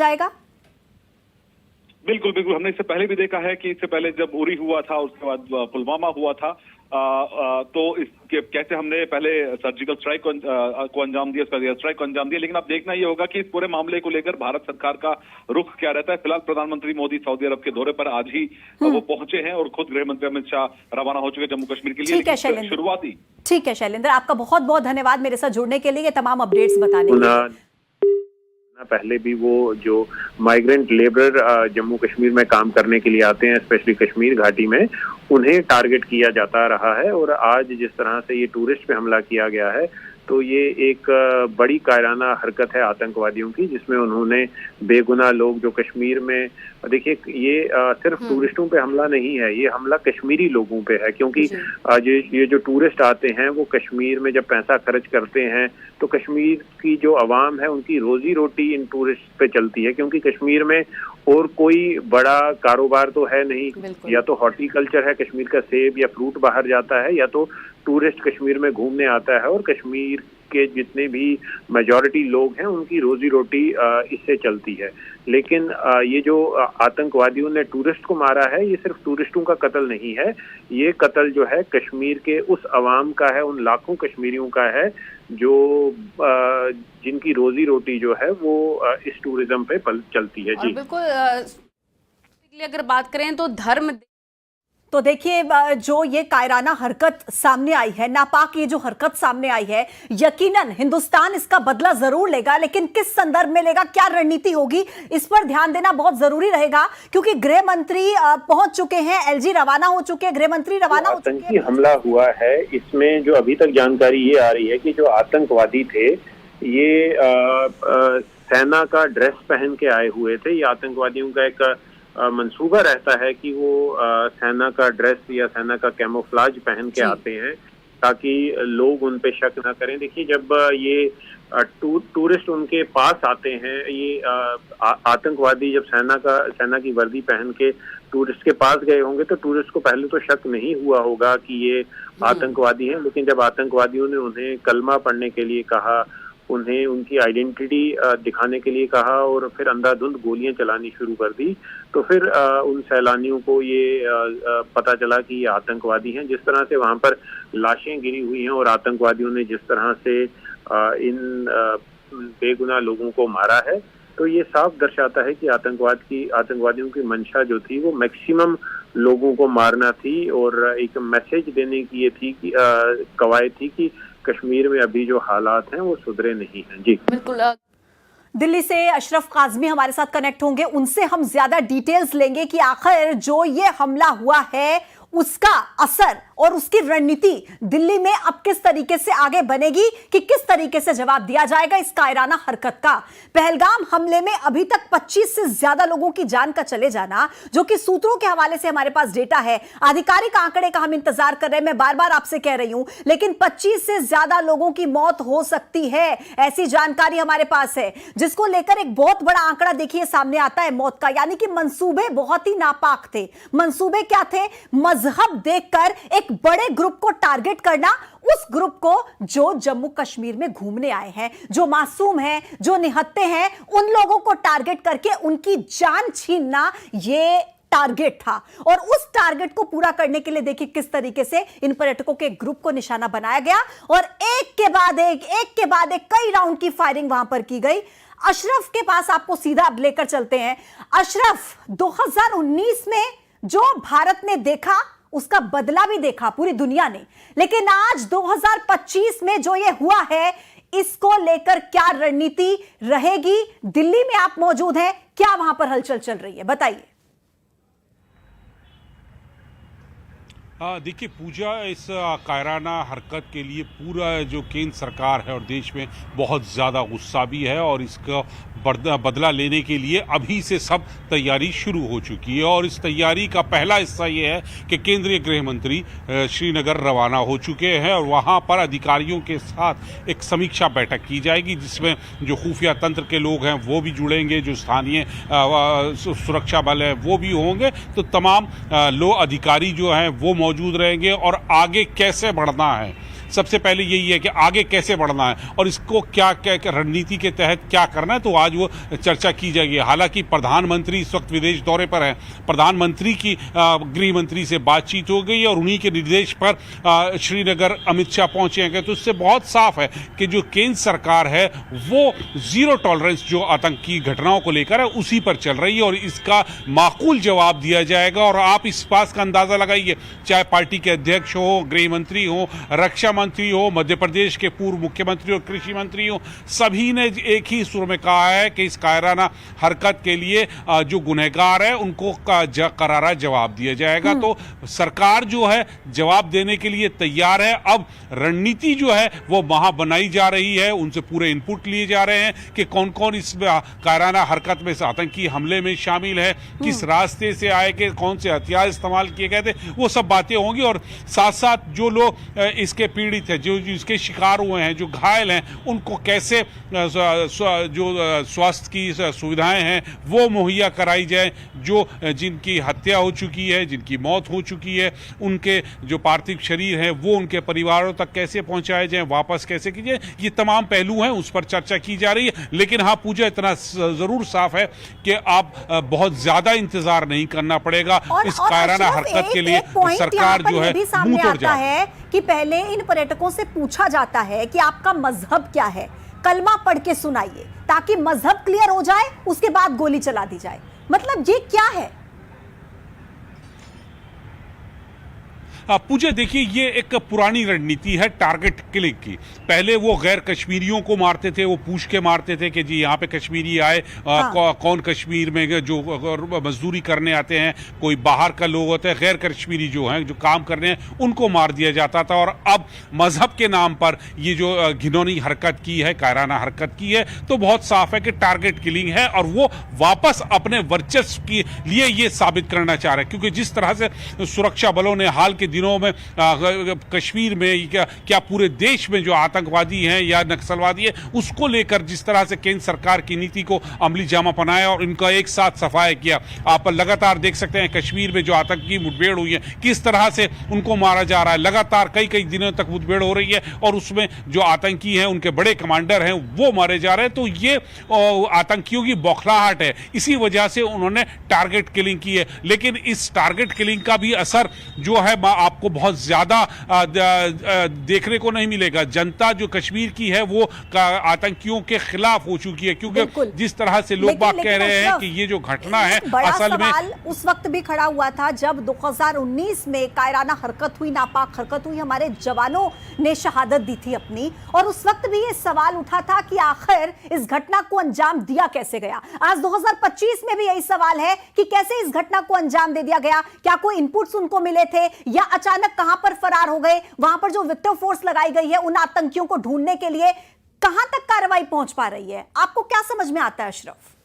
जाएगा? बिल्कुल बिल्कुल, हमने इससे पहले भी देखा है कि इससे पहले जब उरी हुआ था, उसके बाद पुलवामा हुआ था, तो इसके कैसे हमने पहले सर्जिकल स्ट्राइक को अंजाम दिया, उसका एयर स्ट्राइक को अंजाम दिया। लेकिन अब देखना ये होगा कि इस पूरे मामले को लेकर भारत सरकार का रुख क्या रहता है। फिलहाल प्रधानमंत्री मोदी सऊदी अरब के दौरे पर आज ही वो पहुंचे हैं और खुद गृह मंत्री अमित शाह रवाना हो चुके जम्मू कश्मीर के लिए। ठीक है शैलेंद्र, शुरुआती ठीक है शैलेंद्र, आपका बहुत बहुत धन्यवाद मेरे साथ जुड़ने के लिए, ये तमाम अपडेट्स बताने के लिए। पहले भी वो जो माइग्रेंट लेबरर जम्मू कश्मीर में काम करने के लिए आते हैं, स्पेशली कश्मीर घाटी में, उन्हें टारगेट किया जाता रहा है। और आज जिस तरह से ये टूरिस्ट पे हमला किया गया है, तो ये एक बड़ी कायराना हरकत है आतंकवादियों की, जिसमें उन्होंने बेगुनाह लोग जो कश्मीर में, देखिए ये सिर्फ टूरिस्टों पे हमला नहीं है, ये हमला कश्मीरी लोगों पे है। क्योंकि ये जो टूरिस्ट आते हैं वो कश्मीर में जब पैसा खर्च करते हैं तो कश्मीर की जो आवाम है उनकी रोजी रोटी इन टूरिस्ट पे चलती है। क्योंकि कश्मीर में और कोई बड़ा कारोबार तो है नहीं, या तो हॉर्टिकल्चर है, कश्मीर का सेब या फ्रूट बाहर जाता है, या तो टूरिस्ट कश्मीर में घूमने आता है। और कश्मीर के जितने भी मेजॉरिटी लोग हैं उनकी रोजी रोटी इससे चलती है। लेकिन ये जो आतंकवादियों ने टूरिस्ट को मारा है, ये सिर्फ टूरिस्टों का कत्ल नहीं है, ये कत्ल जो है कश्मीर के उस अवाम का है, उन लाखों कश्मीरियों का है जो जिनकी रोजी रोटी जो है वो इस टूरिज्म पे चलती है। जी बिल्कुल, अगर बात करें तो धर्म, तो देखिए जो ये कायराना हरकत सामने आई है, नापाक ये जो हरकत सामने आई है, यकीनन हिंदुस्तान इसका बदला जरूर लेगा, लेकिन किस संदर्भ में लेगा, क्या रणनीति होगी, इस पर ध्यान देना बहुत जरूरी रहेगा। क्योंकि गृह मंत्री पहुंच चुके हैं, एलजी रवाना हो चुके हैं, गृह मंत्री रवाना हो चुके हैं। हमला हुआ है, इसमें जो अभी तक जानकारी ये आ रही है कि जो आतंकवादी थे ये सेना का ड्रेस पहन के आए हुए थे। ये आतंकवादियों का एक मंसूबा रहता है कि वो सेना का ड्रेस या सेना का कैमोफ्लाज पहन के आते हैं ताकि लोग उन पे शक ना करें। देखिए जब ये टूरिस्ट उनके पास आते हैं, ये आतंकवादी जब सेना की वर्दी पहन के टूरिस्ट के पास गए होंगे तो टूरिस्ट को पहले तो शक नहीं हुआ होगा कि ये आतंकवादी हैं। लेकिन जब आतंकवादियों ने उन्हें कलमा पढ़ने के लिए कहा, उन्हें उनकी आइडेंटिटी दिखाने के लिए कहा और फिर अंधाधुंध गोलियां चलानी शुरू कर दी, तो फिर उन सैलानियों को ये पता चला कि ये आतंकवादी हैं। जिस तरह से वहां पर लाशें गिरी हुई हैं और आतंकवादियों ने जिस तरह से इन बेगुनाह लोगों को मारा है, तो ये साफ दर्शाता है कि आतंकवादियों की मंशा जो थी वो मैक्सिमम लोगों को मारना थी और एक मैसेज देने की ये थी कि कवायद थी कि कश्मीर में अभी जो हालात हैं वो सुधरे नहीं हैं। जी बिल्कुल। दिल्ली से अशरफ काज़मी हमारे साथ कनेक्ट होंगे, उनसे हम ज्यादा डिटेल्स लेंगे कि आखिर जो ये हमला हुआ है उसका असर और उसकी रणनीति दिल्ली में अब किस तरीके से आगे बनेगी, कि किस तरीके से जवाब दिया जाएगा इस कायराना हरकत का। पहलगाम हमले में अभी तक 25 से ज्यादा लोगों की जान का चले जाना, जो कि सूत्रों के हवाले से हमारे पास डेटा है, आधिकारिक आंकड़े का हम इंतजार कर रहे हैं, मैं बार बार आपसे कह रही हूं, लेकिन 25 से ज्यादा लोगों की मौत हो सकती है, ऐसी जानकारी हमारे पास है, जिसको लेकर एक बहुत बड़ा आंकड़ा देखिए सामने आता है मौत का। यानी कि मंसूबे बहुत ही नापाक थे। मंसूबे क्या थे? मजहब देखकर एक बड़े ग्रुप को टारगेट करना, उस ग्रुप को जो जम्मू कश्मीर में घूमने आए हैं, जो मासूम हैं, जो निहत्थे हैं, उन लोगों को टारगेट करके उनकी जान छीनना ये टारगेट था। और उस टारगेट को पूरा करने के लिए देखिए किस तरीके से इन पर्यटकों के ग्रुप को निशाना बनाया गया और एक के बाद एक कई राउंड की फायरिंग वहां पर की गई। अशरफ के पास आपको सीधा अब लेकर चलते हैं। अशरफ, 2019 में जो भारत ने देखा उसका बदला भी देखा पूरी दुनिया ने, लेकिन आज 2025 में जो ये हुआ है, इसको लेकर क्या रणनीति रहेगी? दिल्ली में आप मौजूद हैं, क्या वहां पर हलचल चल रही है, बताइए। देखिए पूजा, इस कायराना हरकत के लिए पूरा जो केंद्र सरकार है और देश में बहुत ज़्यादा गुस्सा भी है और इसका बदला लेने के लिए अभी से सब तैयारी शुरू हो चुकी है। और इस तैयारी का पहला हिस्सा ये है कि केंद्रीय गृह मंत्री श्रीनगर रवाना हो चुके हैं और वहाँ पर अधिकारियों के साथ एक समीक्षा बैठक की जाएगी, जिसमें जो खुफिया तंत्र के लोग हैं वो भी जुड़ेंगे, जो स्थानीय सुरक्षा बल है वो भी होंगे। तो तमाम लोग अधिकारी जो हैं वो मौजूद रहेंगे और आगे कैसे बढ़ना है सबसे पहले यही है कि आगे कैसे बढ़ना है और इसको क्या क्या रणनीति के तहत क्या करना है, तो आज वो चर्चा की जाएगी। हालांकि प्रधानमंत्री इस वक्त विदेश दौरे पर हैं, प्रधानमंत्री की गृह मंत्री से बातचीत हो गई और उन्हीं के निर्देश पर श्रीनगर अमित शाह पहुंचे हैं। तो इससे बहुत साफ है कि जो केंद्र सरकार है वो जीरो टॉलरेंस जो आतंकी घटनाओं को लेकर है उसी पर चल रही है और इसका माकूल जवाब दिया जाएगा। और आप इस बात का अंदाजा लगाइए, चाहे पार्टी के अध्यक्ष हो, गृह मंत्री हो, रक्षा मंत्री हो, मध्य प्रदेश के पूर्व मुख्यमंत्री और कृषि मंत्री हो, सभी ने एक ही सुर में कहा है कि इस कायराना हरकत के लिए जो गुनहगार है उनको करारा जवाब दिया जाएगा। तो सरकार जो है जवाब देने के लिए तैयार है। अब रणनीति जो है वो वहां बनाई जा रही है, उनसे पूरे इनपुट लिए जा रहे हैं कि कौन कौन इस कायराना हरकत में, इस आतंकी हमले में शामिल है, किस रास्ते से आए, के कौन से हथियार इस्तेमाल किए गए थे, वो सब बातें होंगी। और साथ साथ जो लोग इसके पीड़ित हैं, जो इसके शिकार हुए हैं, जो घायल हैं, उनको कैसे जो स्वास्थ्य की सुविधाएं हैं वो मुहैया कराई जाए, जो जिनकी हत्या हो चुकी है, जिनकी मौत हो चुकी है, उनके जो पार्थिव शरीर हैं वो उनके परिवारों तक कैसे पहुंचाए जाए, वापस कैसे किए जाए, ये तमाम पहलू हैं, उस पर चर्चा की जा रही है। लेकिन हाँ, पूजा इतना जरूर साफ है कि आप बहुत ज्यादा इंतजार नहीं करना पड़ेगा इस कायराना हरकत के लिए। सरकार जो है मुंह तोड़ जाता है कि पहले इन पर्यटकों से पूछा जाता है कि आपका मजहब क्या है, कलमा पढ़ के सुनाइए, ताकि मजहब क्लियर हो जाए, उसके बाद गोली चला दी जाए। मतलब ये क्या है? पूजा देखिए, ये एक पुरानी रणनीति है टारगेट किलिंग की। पहले वो गैर कश्मीरियों को मारते थे, वो पूछ के मारते थे कि जी यहाँ पे कश्मीरी आए, कौन कश्मीर में जो मजदूरी करने आते हैं, कोई बाहर का लोग होते हैं, गैर कश्मीरी जो हैं जो काम करने हैं उनको मार दिया जाता था। और अब मजहब के नाम पर ये जो घिनौनी हरकत की है, कायराना हरकत की है, तो बहुत साफ है कि टारगेट किलिंग है और वो वापस अपने वर्चस्व के लिए ये साबित करना चाह रहे हैं। क्योंकि जिस तरह से सुरक्षा बलों ने हाल के दिनों में कश्मीर में क्या पूरे देश में जो आतंकवादी हैं या नक्सलवादी है उसको लेकर जिस तरह से केंद्र सरकार की नीति को अमली जामा पहनाया और इनका एक साथ सफाया किया। आप लगातार देख सकते हैं कश्मीर में जो आतंकी मुठभेड़ हुई है किस तरह से उनको मारा जा रहा है। लगातार कई कई दिनों तक मुठभेड़ हो रही है और उसमें जो आतंकी हैं, उनके बड़े कमांडर हैं, वो मारे जा रहे हैं। तो ये आतंकियों की बौखलाहट है, इसी वजह से उन्होंने टारगेट किलिंग की है। लेकिन इस टारगेट किलिंग का भी असर जो है आपको बहुत ज्यादा देखने को नहीं मिलेगा। जनता जो कश्मीर की है वो आतंकियों के खिलाफ हो चुकी है, क्योंकि जिस तरह से लोग बात कह रहे हैं कि ये जो घटना है असल में उस वक्त भी खड़ा हुआ था जब 2019 में कायराना हरकत हुई, नापाक हरकत हुई, हमारे जवानों ने शहादत दी थी अपनी, और उस वक्त भी ये सवाल उठा था कि आखिर इस घटना को अंजाम दिया कैसे गया। आज 2025 में भी यही सवाल है कि कैसे इस घटना को अंजाम दे दिया गया। क्या कोई इनपुट्स उनको मिले थे या अचानक कहां पर फरार हो गए? वहां पर जो विक्टिम फोर्स लगाई गई है उन आतंकियों को ढूंढने के लिए कहां तक कार्रवाई पहुंच पा रही है? आपको क्या समझ में आता है अशरफ?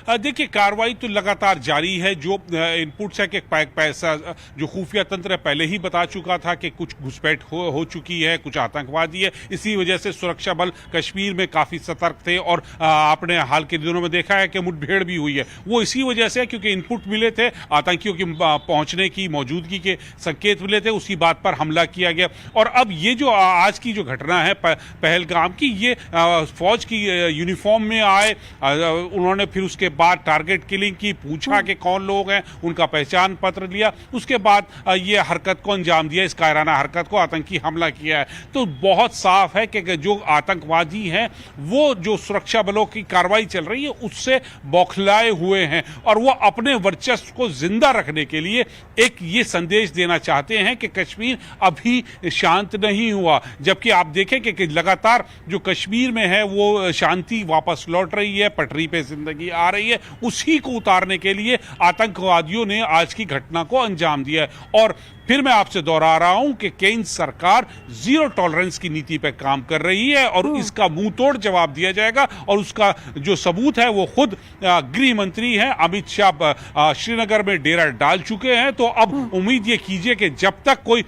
देखिए, कार्रवाई तो लगातार जारी है। जो इनपुट्स है कि पैसा जो खुफिया तंत्र है पहले ही बता चुका था कि कुछ घुसपैठ हो चुकी है, कुछ आतंकवादी है, इसी वजह से सुरक्षा बल कश्मीर में काफ़ी सतर्क थे। और आपने हाल के दिनों में देखा है कि मुठभेड़ भी हुई है, वो इसी वजह से क्योंकि इनपुट मिले थे, आतंकियों की पहुंचने की, मौजूदगी के संकेत मिले थे, उसी बात पर हमला किया गया। और अब ये जो आज की जो घटना है पहलगाम की, ये फौज की यूनिफॉर्म में आए, उन्होंने फिर उसके बाद टारगेट किलिंग की, पूछा कि कौन लोग हैं, उनका पहचान पत्र लिया, उसके बाद ये हरकत को अंजाम दिया, इस कायराना हरकत को, आतंकी हमला किया है। तो बहुत साफ है कि जो आतंकवादी हैं वो जो सुरक्षा बलों की कार्रवाई चल रही है उससे बौखलाए हुए हैं और वो अपने वर्चस्व को जिंदा रखने के लिए एक ये संदेश देना चाहते हैं कि कश्मीर अभी शांत नहीं हुआ। जबकि आप देखें कि लगातार जो कश्मीर में है वो शांति वापस लौट रही है, पटरी पे जिंदगी आ रही है, उसी को उतारने के लिए आतंकवादियों ने आज की घटना को अंजाम दिया है। और फिर मैं आपसे दोहरा रहा हूं कि केंद्र सरकार जीरो टॉलरेंस की नीति पर काम कर रही है और इसका मुंह तोड़ जवाब दिया जाएगा। और उसका जो सबूत है वो खुद गृह मंत्री हैं अमित शाह श्रीनगर में डेरा डाल चुके हैं। तो अब उम्मीद ये कीजिए कि जब तक कोई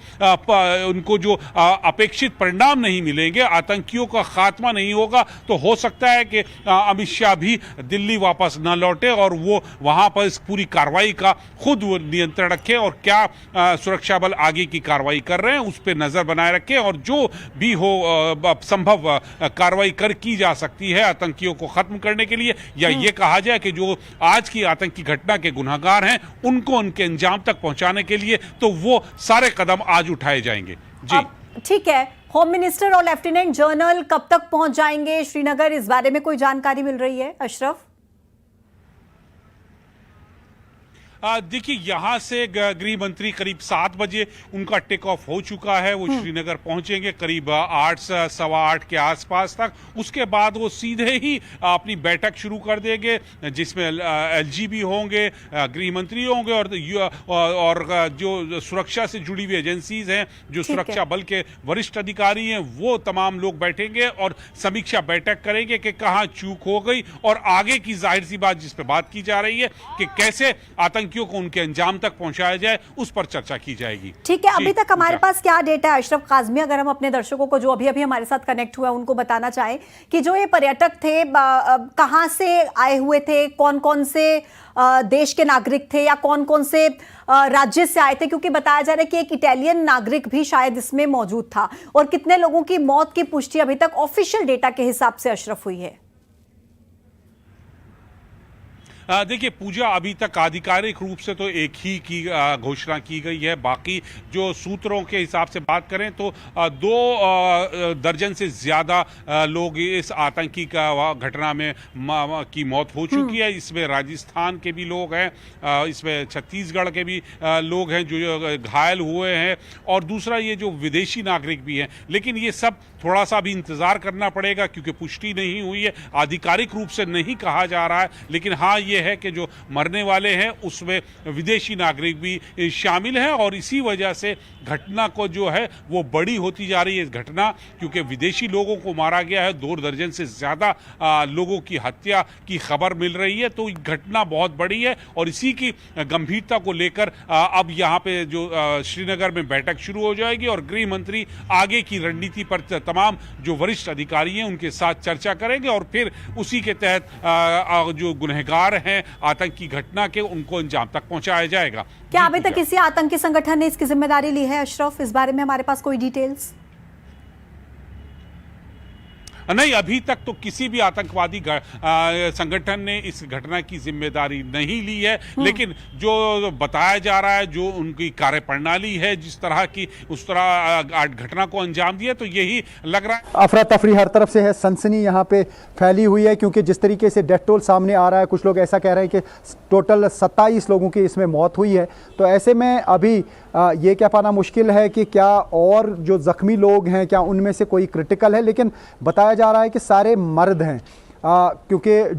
उनको जो अपेक्षित परिणाम नहीं मिलेंगे, आतंकियों का खात्मा नहीं होगा, तो हो सकता है कि अमित शाह भी दिल्ली वापस न लौटे और वो वहां पर इस पूरी कार्रवाई का खुद वो नियंत्रण रखे और क्या सुरक्षा सुरक्षा बल आगे की कार्रवाई कर रहे हैं, उस पर नजर बनाए रखें और जो भी हो संभव कार्रवाई की जा सकती है आतंकियों को खत्म करने के लिए, या ये कहा जाए कि जो आज की आतंकी घटना के गुनहगार हैं उनको उनके अंजाम तक पहुंचाने के लिए तो वो सारे कदम आज उठाए जाएंगे। जी ठीक है, होम मिनिस्टर और लेफ्टिनेंट जनरल कब तक पहुंच जाएंगे श्रीनगर, इस बारे में कोई जानकारी मिल रही है अशरफ? देखिए, यहाँ से गृह मंत्री करीब 7 बजे उनका टेक ऑफ हो चुका है। वो श्रीनगर पहुंचेंगे करीब 8 सवा 8 के आसपास तक। उसके बाद वो सीधे ही अपनी बैठक शुरू कर देंगे जिसमें एलजी भी होंगे, गृह मंत्री होंगे और जो सुरक्षा से जुड़ी हुई एजेंसीज हैं, जो सुरक्षा बल के वरिष्ठ अधिकारी हैं, वो तमाम लोग बैठेंगे और समीक्षा बैठक करेंगे कि कहाँ चूक हो गई और आगे की जाहिर सी बात जिस पे बात की जा रही है कि कैसे आतंकियों को उनके अंजाम तक पहुंचाया जाए, उस पर चर्चा की जाएगी। ठीक है, अभी तक हमारे पास क्या डेटा है अशरफ काज़मी, अगर हम अपने दर्शकों को जो अभी अभी हमारे साथ कनेक्ट हुआ उनको बताना चाहें कि जो ये पर्यटक थे कहां से आए हुए थे, कौन कौन से देश के नागरिक थे या कौन कौन से राज्य से आए थे, क्योंकि बताया जा रहा है कि एक इटालियन नागरिक भी शायद इसमें मौजूद था, और कितने लोगों की मौत की पुष्टि अभी तक ऑफिशियल डेटा के हिसाब से अशरफ हुई है? देखिए पूजा, अभी तक आधिकारिक रूप से तो एक ही की घोषणा की गई है। बाकी जो सूत्रों के हिसाब से बात करें तो 2 दर्जन से ज़्यादा लोग इस आतंकी का घटना में की मौत हो चुकी है। इसमें राजस्थान के भी लोग हैं, इसमें छत्तीसगढ़ के भी लोग हैं जो घायल हुए हैं, और दूसरा ये जो विदेशी नागरिक भी हैं। लेकिन ये सब थोड़ा सा भी इंतज़ार करना पड़ेगा क्योंकि पुष्टि नहीं हुई है, आधिकारिक रूप से नहीं कहा जा रहा है। लेकिन हाँ, ये है कि जो मरने वाले हैं उसमें विदेशी नागरिक भी शामिल हैं, और इसी वजह से घटना को जो है वो बड़ी होती जा रही है इस घटना, क्योंकि विदेशी लोगों को मारा गया है, 2 दर्जन से ज़्यादा लोगों की हत्या की खबर मिल रही है। तो घटना बहुत बड़ी है और इसी की गंभीरता को लेकर अब यहाँ पे जो श्रीनगर में बैठक शुरू हो जाएगी और गृह मंत्री आगे की रणनीति पर तमाम जो वरिष्ठ अधिकारी हैं उनके साथ चर्चा करेंगे और फिर उसी के तहत जो गुनहगार हैं आतंकी घटना के, उनको अंजाम तक पहुंचाया जाएगा। क्या अभी तक किसी आतंकी संगठन ने इसकी जिम्मेदारी ली है अशरफ? इस बारे में हमारे पास कोई डिटेल्स नहीं, अभी तक तो किसी भी आतंकवादी संगठन ने इस घटना की जिम्मेदारी नहीं ली है। लेकिन जो बताया जा रहा है, जो उनकी कार्यप्रणाली है, जिस तरह की उस तरह घटना को अंजाम दिया, तो यही लग रहा है। अफरा तफरी हर तरफ से है, सनसनी यहाँ पे फैली हुई है क्योंकि जिस तरीके से डेथ टोल सामने आ रहा है, कुछ लोग ऐसा कह रहे हैं कि टोटल 27 लोगों की इसमें मौत हुई है। तो ऐसे में अभी ये कह पाना मुश्किल है कि क्या और जो जख्मी लोग हैं क्या उनमें से कोई क्रिटिकल है, लेकिन बताया जा रहा है कि सारे मर्द हैं क्योंकि